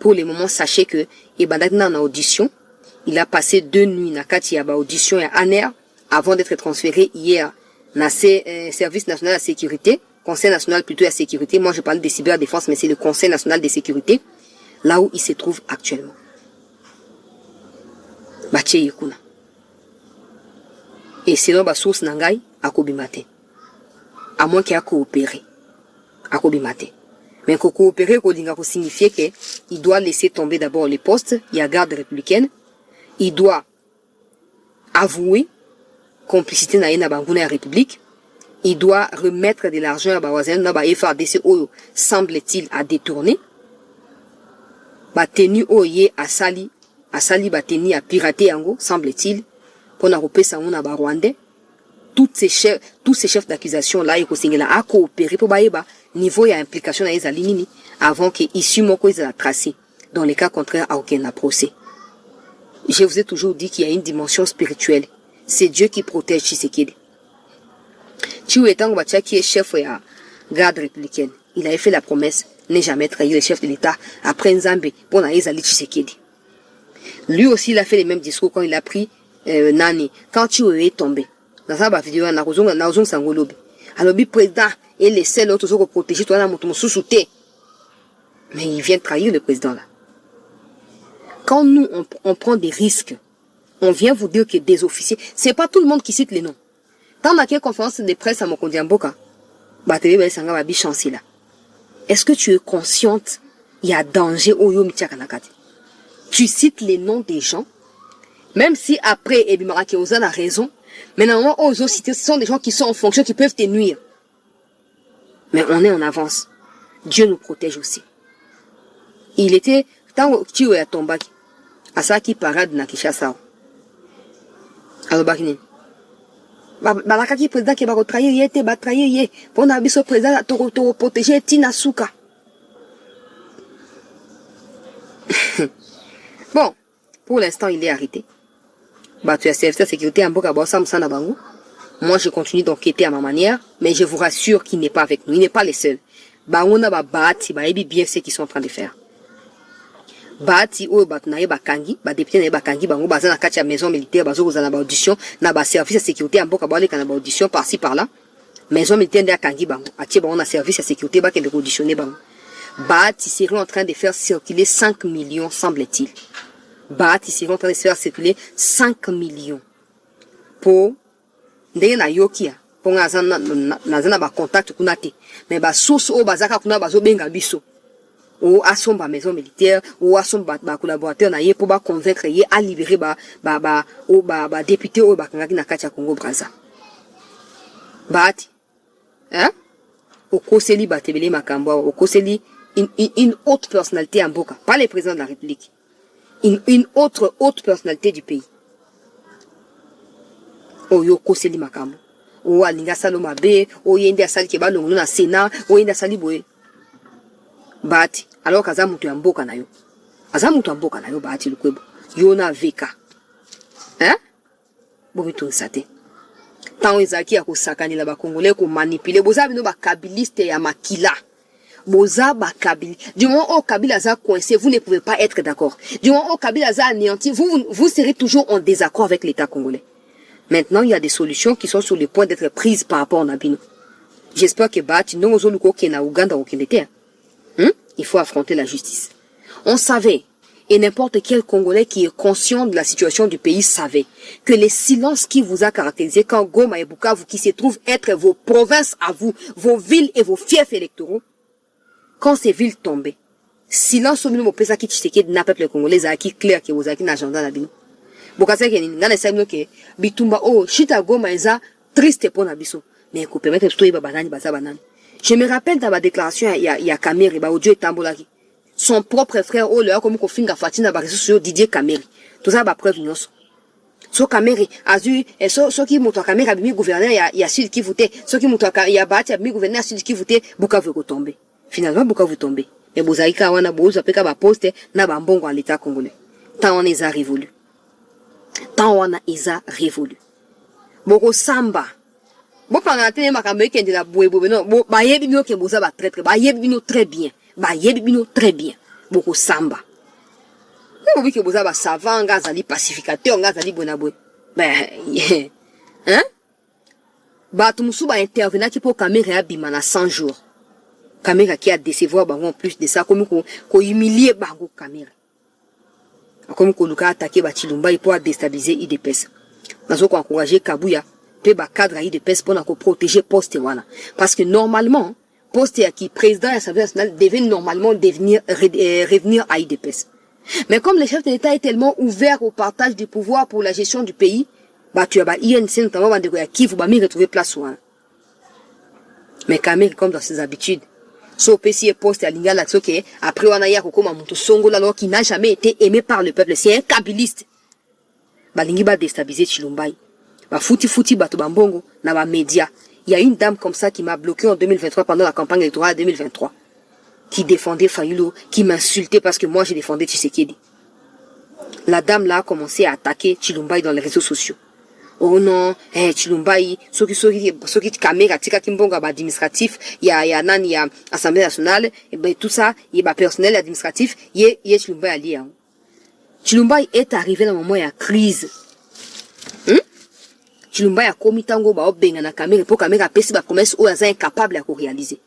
Pour le moment, sachez que Ebadakna na audition, il a passé 2 nuits na kati ya ba audition ya ANER avant d'être transféré hier dans ce service national de sécurité, Conseil national plutôt de sécurité. Moi, je parle de cyberdéfense, mais c'est le Conseil national de sécurité, là où il se trouve actuellement. Et selon ma source Nangai, à Kobimate. À moins qu'il a coopéré. À Kobimate. Mais qu'on coopérer, qu'on signifie qu'il doit laisser tomber d'abord les postes, il y a garde républicaine, il doit avouer complicité na yena banguna ya République, il doit remettre de l'argent à Bawazan na ba FARDC oyo semble-t-il à détourner. Ba tenu oye asali ba tenu à pirater yango semble-t-il pour na repesa ngona ba Rwandais. Tous ces chefs d'accusation là eko singela a coopérer pour baeba niveau ya implication na ezali nini avant que issue moko ezala tracé. Dans les cas contraires à aucun procès. Je vous ai toujours dit qu'il y a une dimension spirituelle. C'est Dieu qui protège Tshisekedi. Chiwe Tangwacha, qui est chef de la garde républicaine, il avait fait la promesse, ne jamais trahir le chef de l'État après Nzambe, pour Naïzali Tshisekedi. Lui aussi, il a fait les mêmes discours quand il a pris Nani. Quand Chiwe est tombé, dans sa vidéo, on a Naozong Sangolobi. Alors, le président et les seuls autres pour protéger toi, mais il vient trahir le président là. Quand nous, on prend des risques, on vient vous dire que des officiers, c'est pas tout le monde qui cite les noms. Dans laquelle conférence de presse à Mokondi Mboka, est-ce que tu es consciente, il y a danger au Yo Michakanakati? Tu cites les noms des gens, même si après, Ebimara Keoza a raison, mais normalement, aux autres cités, ce sont des gens qui sont en fonction, qui peuvent te nuire. Mais on est en avance. Dieu nous protège aussi. Il était, tant que tu es à Tombaki, à ça qui parade na Kishasa. Alors, Bakine. Balakaki président qui va retrahir, il était trahir, pour on a vu ce président à te protéger, Tina Souka. Bon, pour l'instant, il est arrêté. Tu as service de sécurité en Boka Bossam Sanabango. Moi, je continue d'enquêter à ma manière, mais je vous rassure qu'il n'est pas avec nous. Il n'est pas les seuls. On a bâti, bien ce qu'ils sont en train de faire. Bâti, Bakangi, député Bakangi, Bango, Bazana Katia maison militaire, Bazo, Zana audition, Naba service de sécurité en Boka Boka audition par-ci par-là. Maison militaire de Kangi, Bango. Atie, on a service de sécurité, Bakan de auditionner, Bango. Bâti serait en train de faire circuler 5 millions, semble-t-il. Bâti serait en train de faire circuler 5 millions. Pour ndenge na yokia pour nazana ba contact kunate mais ba source o bazaka kuna bazo benga biso ou asomba maison militaire ou asomba ba collaborateur na ye pour ba convaincre ye à libérer ba député o bakangaki na kati ya Congo Brazza bati hein au koseli batebele makambo au koseli une autre personnalité en Boka, pas le président de la République, une autre haute personnalité du pays. Oyo koseli makambo o alinga saloma be o yende asali ke balongo na Sénat o yende asali boye bati alors kaza mutu ya mboka na yo azamutu ya mboka na yo bati lukwebo yo na veka hein bobi to nsate tango ezaki ya kosakanila ba congolais ko manipuler boza bino ba kabiliste ya makila boza ba kabili du moment où Kabila za coincé vous ne pouvez pas être d'accord du moment où Kabila za anéanti vous serez toujours en désaccord avec l'État congolais. Maintenant, il y a des solutions qui sont sur le point d'être prises par rapport à Nabino. J'espère que Bati, non, Ouganda, il faut affronter la justice. On savait, et n'importe quel Congolais qui est conscient de la situation du pays savait, que les silences qui vous a caractérisé quand Goma et Bukavu, qui se trouvent être vos provinces à vous, vos villes et vos fiefs électoraux, quand ces villes tombaient, silence au milieu de pesa qui Tshisekedi n'a peuple congolais a qui clair que vous avez un agenda Nabino. Bokasa ke ngana saibno ke bitumba o shita Goma eza triste pour nabiso mais ko permettre tout ba banani baza banani. Je me rappelle dans ma déclaration il y a Kameri ba audio etambolaki son propre frère o le comme ko finga fatina ba réseaux sociaux Didier Kameri tout ça ba preuve nyonso so Kameri azu et so qui moto Kameri abimi gouverneur ya Sud Kivu te so qui moto ya Bati abimi gouverneur Sud Kivu te Bukavu ko tomber finalement Bukavu tomber mais bozaika wana bozo peka ba poste na ba mbongo à l'état congolais tant on les a révolus. Tant on a isa révolu. Boko samba. Bo pendant tene makambe kende la boebo non bo ba yebi bino ke boza ba très bino très bien. Ba yebi bino très bien. Boko samba. Bo bi ke boza ba savant ngazali pacificateur ngazali bonabwe. Hein? Ba tumusu ba intervenir qui pour caméra bima na 100 jours. Caméra qui a décevoir ba en plus de ça comme ko humilier bango caméra. Comme Koluka attaqué Bachilumba pour déstabiliser IDPS. Nous avons encouragé Kabuya, pe ba cadre IDPS pour protéger poste wana. Parce que normalement, poste qui président de l'Assemblée nationale devait normalement revenir à IDPS. Mais comme le chef de l'État est tellement ouvert au partage du pouvoir pour la gestion du pays, bah tu as ba INC notamment ba de qui vous ba mi retrouver place wana. Mais Kamel comme dans ses habitudes. So PC poste à Lingala Tsoke, après on a Yakokoma Mutu Songo alors qui n'a jamais été aimé par le peuple, c'est un kabiliste. Balingi ba déstabiliser Chilumbai. Ba fouti bato bambongo na ba média. Il y a une dame comme ça qui m'a bloqué en 2023 pendant la campagne électorale 2023. Qui défendait Fayulu, qui m'insultait parce que moi j'ai défendu Tshisekedi. La dame là a commencé à attaquer Chilumbai dans les réseaux sociaux. oh non Chilumbai soki caméra tika kimbonga ba administratif ya nani ya Assemblée nationale et ben tout ça il ba personnel administratif ye Chilumbai ali yango. Chilumbai est arrivé dans un moment de crise. Chilumbai a commis tango ba obenga na caméra pour caméra pesi ba promesse ou est incapable à réaliser.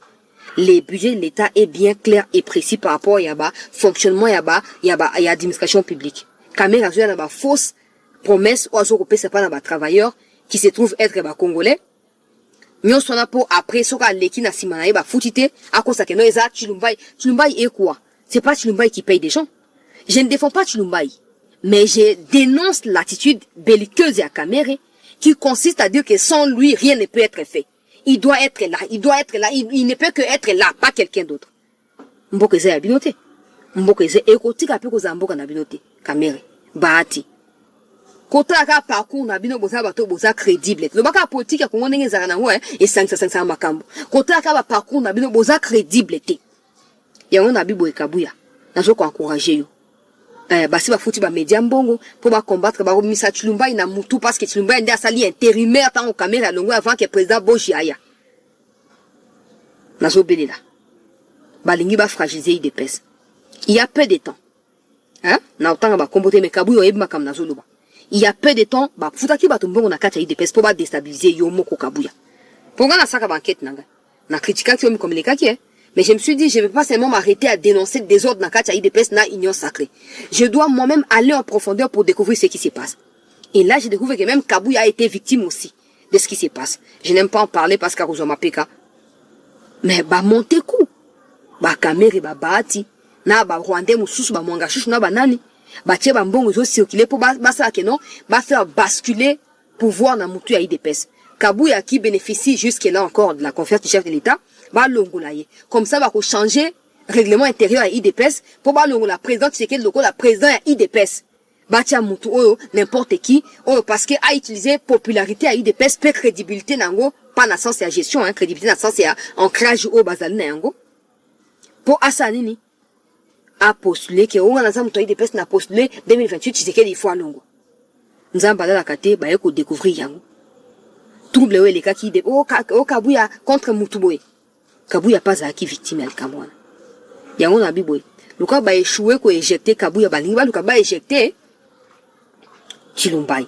Le budget de l'État est bien clair et précis par rapport à yaba fonctionnement yaba administration publique. Caméra sur na fausse promesse ou azo kopesa pas na ba travailleurs qui se trouvent être ba congolais. Nyon sona pour après soka leki na simana ba futité à cause que no eza Chilumbai est quoi? C'est pas Chilumbai qui paye des gens. Je ne défends pas Chilumbai, mais je dénonce l'attitude belliqueuse à Kamere qui consiste à dire que sans lui rien ne peut être fait. Il doit être là, il ne peut que être là, pas quelqu'un d'autre. Mbokeze ya binote. Mbokeze ekotika pe kozamboka na binote. Kamere, bahati. Kota ka parcours na bino boza bato boza crédible. Lobaka politique ko ngone ngezaka na ngwa et 500 makambo. Kota ka ba parcours na bino boza crédible te. Yango na bibo ekabuya. Nazo ko encourager yo. Basi ba futi ba média mbongo pour ba combattre ba komisa Chilumbai na mutu parce que Chilumbai nda sali intérimaire tant au caméra longo avant que président Boji aya. Nazo belela. Balingi ba fragiliser IDPS. Il y a peu de temps. Na otanga ba kombote mekabu yo ebima kam nazo loba. Il y a peu de temps ba futaki ba tumbongo na kati ya IDPS pour ba déstabiliser yo moko kabuya. Pour nga na saka banquette nanga. Na critique ki yo mi communiquer ki mais je me suis dit, je ne vais pas seulement m'arrêter à dénoncer le désordre dans le IDPS na union sacrée. Je dois moi-même aller en profondeur pour découvrir ce qui se passe. Et là, j'ai découvert que même Kabouya a été victime aussi de ce qui se passe. Je n'aime pas en parler parce qu'à Rouzoma Peka. Mais bah monter coup. Bah Kamere bah Bahati. Na bah Rwandais moussous bah Mwangashush na bah nani. Bah tche bah mbongo zo circuler pour bah ça que non. Bah faire basculer pouvoir na moutu à IDPS. Kabouya qui bénéficie jusque-là encore de la confiance du chef de l'État. Ba longolaye. Comme ça, va changer règlement intérieur à IDPS pour ba longola président c'est quel local la président à IDPS. Ba tia mutu oyo n'importe qui oyo parce que a utilisé popularité à IDPS peu crédibilité nango pas na sens à gestion hein crédibilité na sens à ancrage au bazal nango. Pour asanini a postulé que on a mutu IDPS na postulé 2028 c'est quel il faut longo. Nzamba la kate ba yeko découvrir yango. Trouble oyo les cas qui de o Kabouya contre Mutuboy. Kabouya pas à qui victime al Cameroun. Yango na biboy. Luka ba échoué ko éjecter Kabouya balinga luka ba éjecter Chilumbai.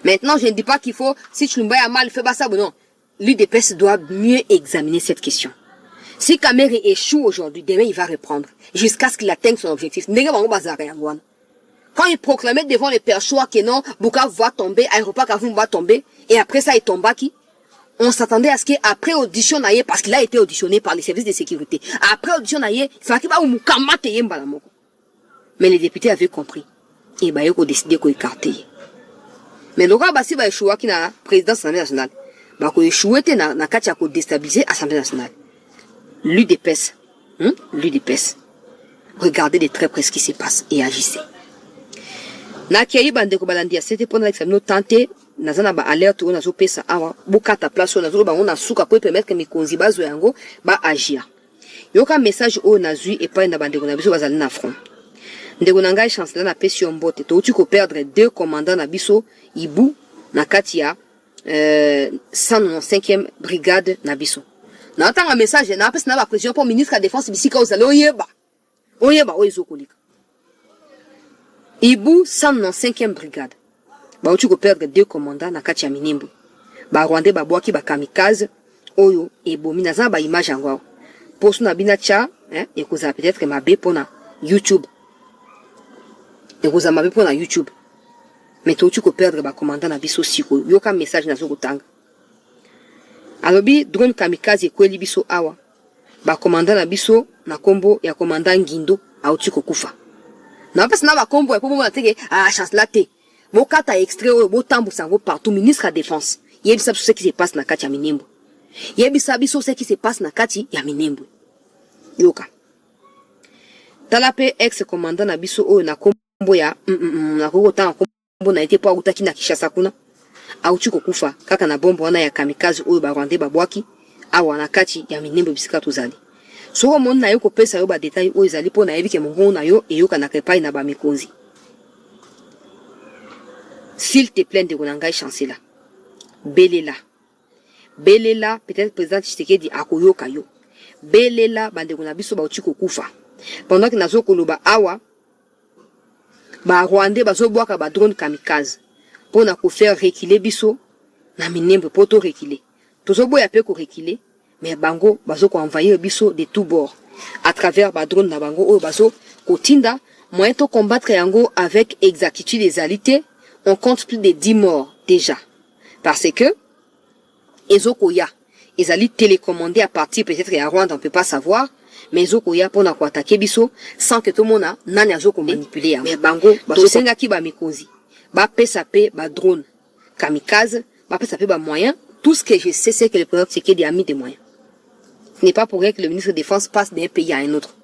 Maintenant je ne dis pas qu'il faut si Chilumbai a mal fait ça non. L'UDPS doit mieux examiner cette question. Si Kamere échoue aujourd'hui, demain il va reprendre jusqu'à ce qu'il atteigne son objectif. Ndenge bango bazare yango. Quand il proclamait devant les perchoirs que non, Bukavu va tomber, aéroport Kavu va tomber et après ça il tomba qui on s'attendait à ce qu'après audition naïe, parce qu'il a été auditionné par les services de sécurité, après audition naïe, il fallait qu'il va moukamate yembalamoko. Mais les députés avaient compris. Et bah, ils ont décidé qu'on écartait. Mais le gars, bah, si bah, échoué qui na présidence de l'Assemblée nationale, bah, qu'on échoué, na katia qu'on déstabiliser l'Assemblée nationale. L'UDPS, l'UDPS. Regardez de très près ce qui se passe et agissez. Na kiayi bandeko balandia, c'était pendant l'examen, tenté, nazana ba alerte on azo pesa awa bokata place on azo ba on asuka pour permettre que mikonzi bazo yango ba agir. Yoka message o nazui et pas na bandeko na biso bazali na front. Ndeko na ngai chancelier na pesi mbote to uti ko perdre 2 commandants na biso Ibu na katia 195e brigade na biso. Na tanga message na pesa na ba président pour ministre de la défense bisika ozali oyeba oyezokolika. Ibu 195e brigade. Ba uti ko perdre 2 commandants na kati ya Minimbu. Ba Rwandais ba bwaki ba kamikaze oyo ebomi na za ba image yango. Poso na bina cha ekoza peut-être mabe pona YouTube. Ekoza mabe pona YouTube. Mais to uti ko perdre ba commandant na biso siko. Yoka message na zo kotanga. Alobi drone kamikaze kweli biso awa. Ba commandant na biso na kombo ya commandant Ngindo a uti ko kufa. Na pesa na ba kombo ya pomo na teke chance la te. Bokata extrait au botambu sango partout ministre de la défense. Yebisa ce qui se passe na kati ya Minimbu. Yebisa biso ce qui se passe na kati ya Minimbu. Yoka. Talape ex commandant na biso o na kombo ya na kokota kombo na été pas utaki na Kinshasa kuna. Auti kokufa kaka na bombo wana ya kamikaze oyo ba Rwandais babwaki awa na kati ya Minimbu bisika tozali. So mon na yo ko pesa yo ba détail oyo ezali po na yebike mongo na yo e yoka na kepai na ba mikonzi. S'il te plaît de Gonangai chancela. belela peut-être président Tshisekedi akoyoka yo belela bandeko na biso bauti kokufa pendant que nazo koloba awa ba Rwandais bazobwaka ba drone kamikaze pour na ko faire reculer biso na minembe poto reculer tozoboya pe ko reculer mais bango bazo ko envahir biso de tout bord à travers ba drone na bango o bazo kotinda moyen to combattre yango avec exactitude et égalité. On compte plus de 10 morts déjà parce que ezokoya ezali télécommandé à partir peut-être à Rwanda, on peut pas savoir, mais ezokoya pour na ko attaquer biso sans que tout le monde nani azoko manipuler mais bango bazosenga ki ba mikozi ba pesa pe ba drone kamikaze ba pesa pe ba moyens. Tout ce que je sais c'est que le président Tshisekedi a mis des moyens. Ce n'est pas pour rien que le ministre de Défense passe d'un pays à un autre.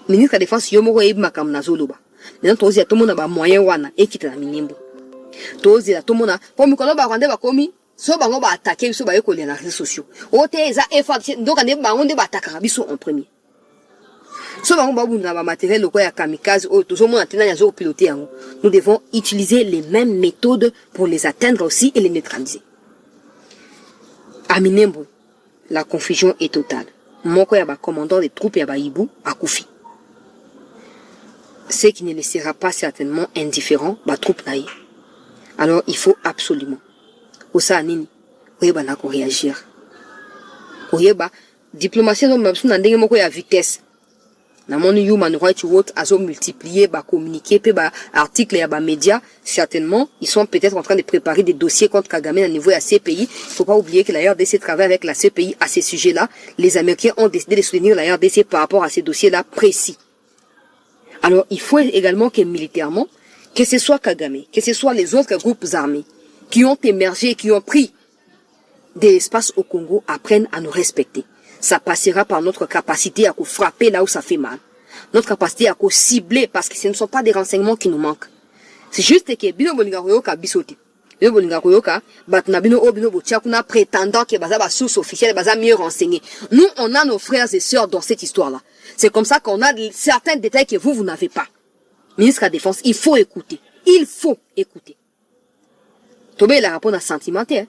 Le ministre de Défense yomoro ebi makam na zoloba maintenant tozi tout le monde ba moyen wana ekita na minimbo tozi tout le monde pour mikolo ba Rwanda ba komi so bango ba attaquer biso ba yekolia na réseaux sociaux ote eza effort donc ane bango nde ba attaquer biso en premier so bango ba bunda ba matériel loko ya kamikaze o tozo mona tena yazo piloter yango. Nous devons utiliser les mêmes méthodes pour les atteindre aussi et les neutraliser. À Minembwe, la confusion est totale. Moko ya ba commandant des troupes ya ba Ibu akufi. Ce qui ne laissera pas certainement indifférent ba troupe naïe. Alors il faut absolument osa nini oyeba na ko réagir. Oyeba diplomatie no mabsu na ndenge moko ya vitesse. Na moni Human Rights Watch azo multiplier ba communiquer pe ba article ya ba médias. Certainement ils sont peut-être en train de préparer des dossiers contre Kagame à niveau à CPI. Il faut pas oublier que la RDC travaille avec la CPI à ces sujets-là. Les Américains ont décidé de soutenir la RDC par rapport à ces dossiers-là précis. Alors il faut également que militairement, que ce soit Kagame, que ce soit les autres groupes armés qui ont émergé, qui ont pris de l'espace au Congo, apprennent à nous respecter. Ça passera par notre capacité à frapper là où ça fait mal. Notre capacité à cibler, parce que ce ne sont pas des renseignements qui nous manquent. C'est juste que bino bolinga koyoka bisote. Bino bolinga koyoka batna bino o bino botia kuna prétendant que baza ba source officielle, baza mieux renseigné. Nous on a nos frères et sœurs dans cette histoire-là. C'est comme ça qu'on a certains détails que vous n'avez pas. Ministre de la Défense, il faut écouter. Il faut écouter. Tobé la rapport à sentimentaire.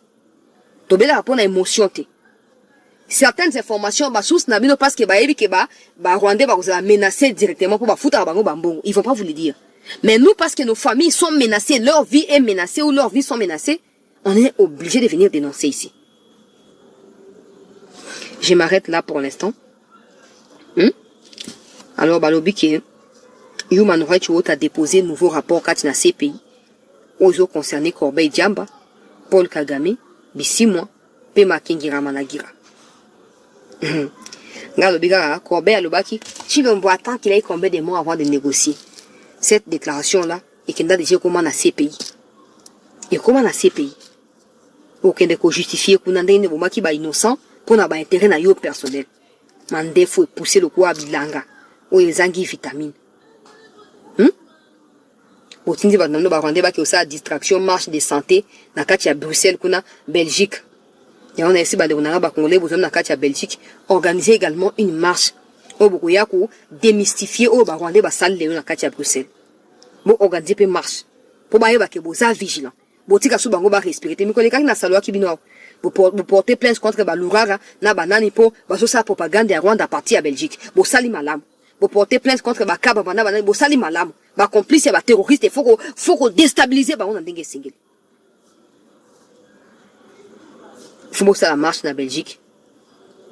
Tobé la rapport à émotion. Certaines informations, bah, source n'a parce que bah, ebi que bah, Rwandais, bah, vous a menacé directement pour bah, foutre à bango bambongo. Ils vont pas vous le dire. Mais nous, parce que nos familles sont menacées, leur vie est menacée ou leurs vies sont menacées, on est obligé de venir dénoncer ici. Je m'arrête là pour l'instant. Alors, bah, l'objet que Human Rights Watch a déposé un nouveau rapport quand il a CPI aux eaux concernées Corbeil Diamba, Paul Kagame, Bissimwa, Pema Kingira Managira. Corbeil a l'obaki, si l'on voit tant qu'il a eu combien de mois avant de négocier cette déclaration-là, et qu'il a déjà comment à CPI. Et comment à CPI? Aucun de quoi justifier qu'on a des moments qui sont innocents pour n'avoir intérêt à yo personnel. Mandé faut pousser le quoi à bilanga, ou les anguilles vitamines. Au tindi ba nando ba rwandais ba ki osa distraction marche de santé na kati ya Bruxelles kuna Belgique. Et on a ici ba de onanga ba congolais besoin na kati ya Belgique organiser également une marche au bokuya ko démystifier au ba rwandais ba salle na kati ya Bruxelles. Bo organiser pe marche. Po ba yeba ke boza vigilant. Bo tika su bango ba respirer. Mi koleka na salwa ki bino. Bo porter plainte contre ba lurara na banani po ba so sa propagande ya Rwanda parti à Belgique. Bo sali malamu. Bo porter plainte contre ba kaba bana banani bo sali malamu. Ba complice ya ba terroriste, il faut qu'on déstabiliser ba on a ndenge singeli. Faut ça la marche na Belgique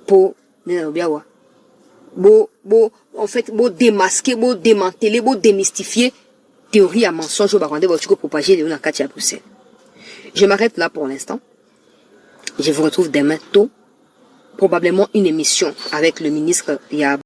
pour nena biawa. En fait démasquer, démanteler, démystifier théorie à mensonge ba rwandais ba tuko propager na kati ya Bruxelles. Je m'arrête là pour l'instant. Je vous retrouve demain tôt, probablement une émission avec le ministre